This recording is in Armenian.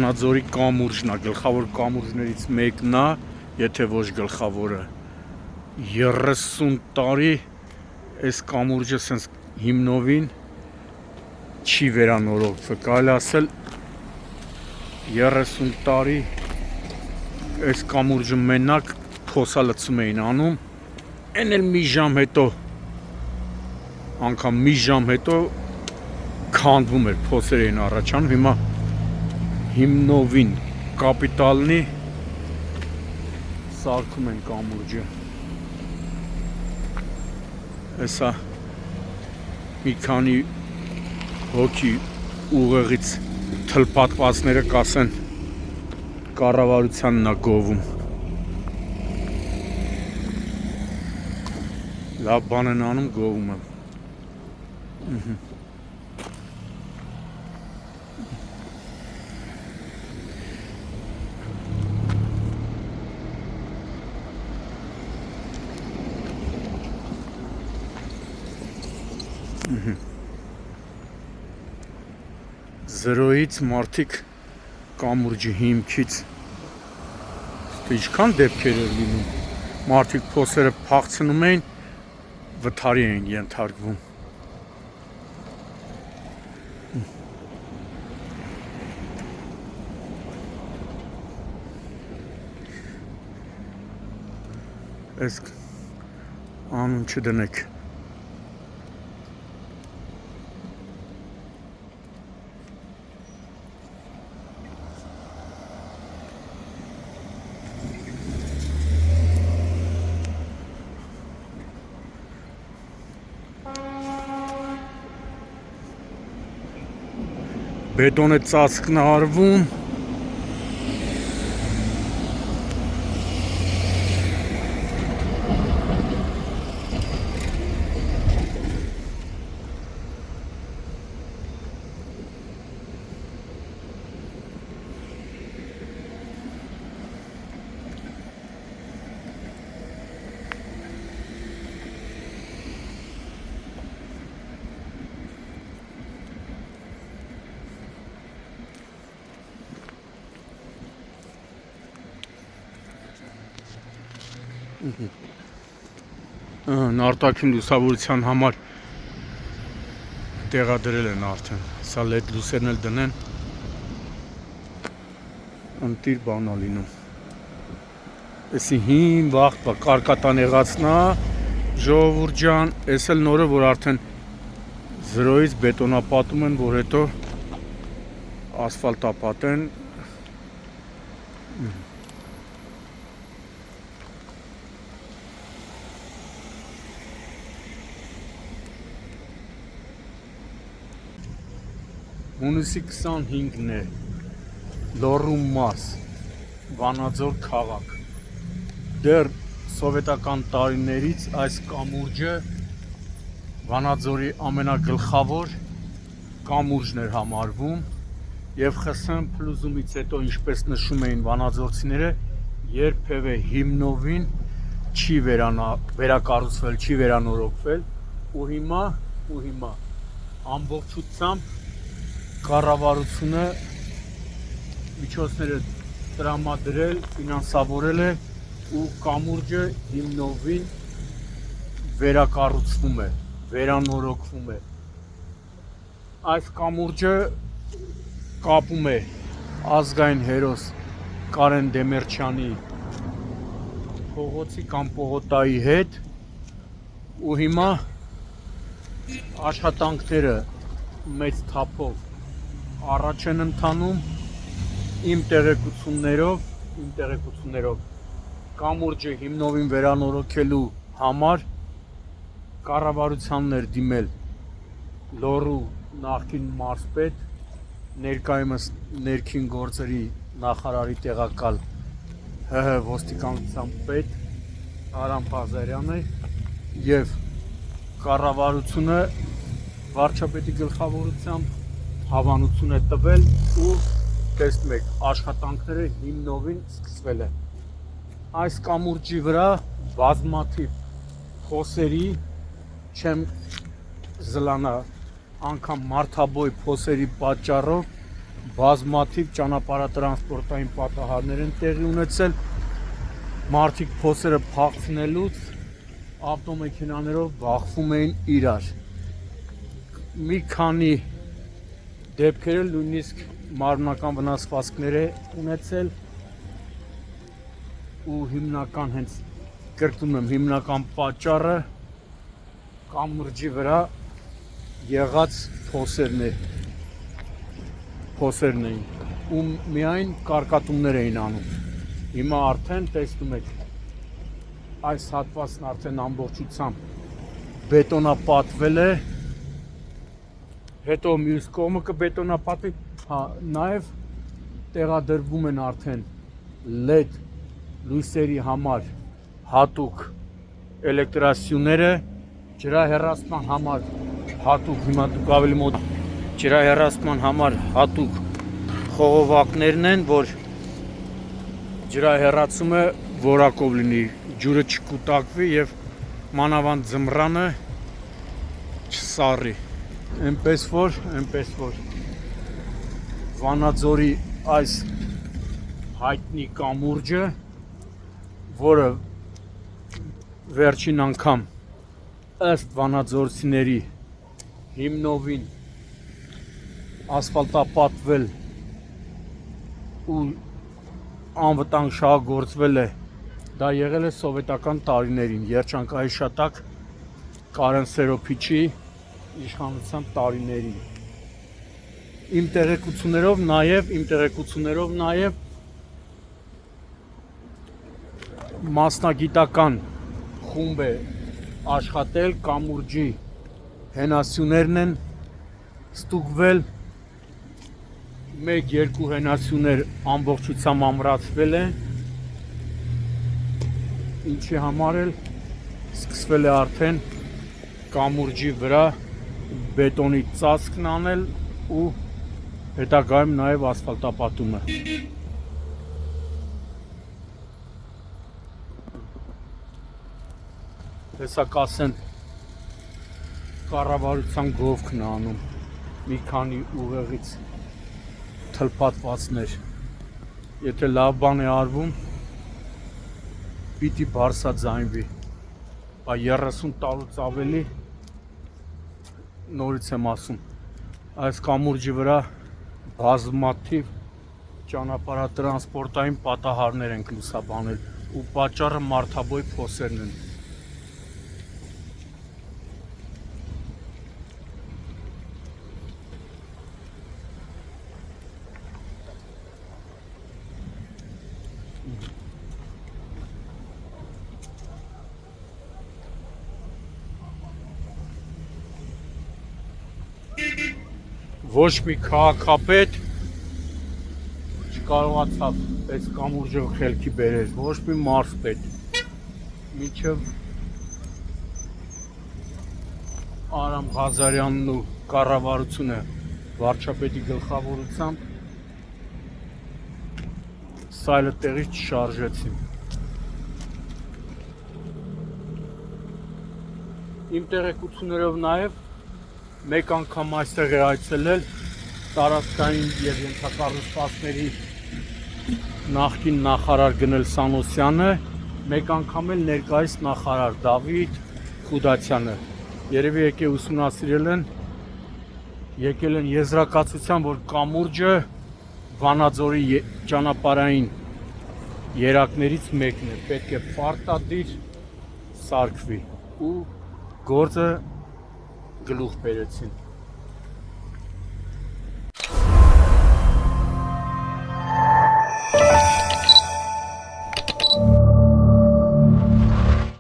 Վանաձորի կամուրջն է, գլխավոր կամուրջներից մեկն է, եթե ոչ գլխավորը։ 30 տարի այս կամուրջը սենց հիմնովին չի վերանորոգվել, կարելի ասել 30 տարի այս կամուրջը մենակ փոսալցում էին անում, այն էլ մի ժամ հետո, անգամ մի ժամ հետո քանդվում էր, փոսեր էին առաջանում, հիմա հիմնովին կապիտալնի սարքում են կամուրջը։ Հեսա մի քանի հոգի ուղեղից թլպատվածները կասեն կառավարությանն է գովում։ Լավ բան են անում, գովում եմ։ Զրոյից մարդիկ կամուրջի հիմքից ինչքան դեպքեր էր լինում, մարդիկ փոսերը փախցնում էին, վթարի էին ենթարկվում։ Այս անուն չդնեք։ Բետոնե ծածկն է արվում, արտաքին լուսավորության համար տեղադրել են արդեն, սա լեդ լուսերն էլ դնեն, ընտիր բան է լինում, էսի հին վաղտ բա կարկատան եղացնա, ժողովուրդ ջան, էս էլ նորը, որ արդեն զրոյից բետոնապատում են, որ հետո ասֆալտապատեն, Հունիսի 25-ն է, Լոռու մարզ, Վանաձոր քաղաք։ Դեռ սովետական տարիներից այս կամուրջը Վանաձորի ամենագլխավոր կամուրջն էր համարվում և ԽՍՀՄ փլուզումից հետո, ինչպես նշում էին վանաձորցիները, երբևէ հիմնովին չի վերակառուցվել, չի վերանորոգվել ու հիմա ամբողջությամբ կառավարությունը միջոցները տրամադրել, ֆինանսավորել է ու կամուրջը հիմնովին վերակառուցվում է, վերանորոգվում է։ Այս կամուրջը կապում է ազգային հերոս Կարեն Դեմիրճյանի փողոցի կամ պողոտայի հետ ու հիմա աշխատանքները մեծ թափով առաջ են ընթանում իմ տեղեկություններով կամուրջը հիմնովին վերանորոգելու համար կառավարությանն էր դիմել Լոռու նախկին մարզպետ, ներկայումս ներքին գործերի նախարարի տեղակալ ՀՀ ոստիկանության պետ Արամ Ղազարյանը եւ կառավարությունը վարչապետի գլխավորությամբ հավանություն է տվել ու տեսնում եք, աշխատանքները հիմնովին սկսվել են։ Այս կամուրջի վրա բազմաթիվ փոսերի, չեմ զլանա, անգամ մարդաբոյ փոսերի պատճառով բազմաթիվ ճանապարհատրանսպորտային պատահարներ են տեղի ունեցել, մարդիկ փոսերը փախցնելուց ավտոմեքենաներով բախվում էին իրար, մի քանի դեպքերը նույնիսկ մարմնական վնասվածքներ է ունեցել ու հիմնական հենց կրկնում եմ հիմնական պատճառը կամուրջի վրա եղած փոսերն էին ու միայն կարկատումներ էին անում, հիմա արդեն տեսնում եք այս հատվածն արդեն ամբողջությամբ բետոնապատվել է, հետո մյուս կողմը կբետոնապատվի, նաև տեղադրվում են արդեն LED լույսերի համար հատուկ էլեկտրասյուները, ջրահեռացման համար հատուկ, հիմա դուք ավելի մոտ ջրահեռացման համար հատուկ խողովակներն են, որ ջրահեռացումը որակով լինի, ջուրը չկուտակվի եւ մանավանդ ձմռանը չսառի, այնպես որ Վանաձորի այս հայտնի կամուրջը, որը վերջին անգամ ըստ վանաձորցիների հիմնովին ասֆալտապատվել ու անվտանգ շահագործվել է, դա եղել է սովետական տարիներին, երջանկայի շատակ Կարեն Սերոփիչի իշխանության տարիներին։ Իմ տեղեկություններով նաև մասնագիտական խումբ է աշխատել, կամուրջի հենասյուներն են ստուգվել, 1-2 հենասյուներ ամբողջությամբ ամրացվել է, ինչի համար էլ սկսվել է արդեն կամուրջի վրա բետոնի ծածկն անել ու հետագայում նաև ասֆալտապատումը։ Հեսա կասեն կառավարության գովքն է անում մի քանի ուղեղից թլփատվածներ, եթե լավ բան է արվում, պիտի բարձրաձայնվի, բայց 30 տարուց ավելի նորից եմ ասում, այս կամուրջի վրա բազմաթիվ ճանապարհատրանսպորտային պատահարներ են լուսաբանել ու պատճառը մարդաբոյ փոսերն են։ Ոչ մի քաղաքապետ չկարողացավ այս կամուրջը խելքի բերել, ոչ մի մարզպետ, մինչև Արամ Ղազարյանն ու կառավարությունը վարչապետի գլխավորությամբ սայլը տեղից չշարժեցին։ Իմ տեղեկություններով նաև մեկ անգամ այստեղ է այցելել տարածքային և ենթակառուցվածքների նախկին նախարար Գնել Սանոսյանը, մեկ անգամ էլ ներկայիս նախարար Դավիթ Խուդացյանը, երևի եկել են եզրակացության, որ կամուրջը Վանաձորի ճանապարհային երակներից մեկն է, պետք է պարտադիր սարքվի ու գործը գլուխ բերեցին։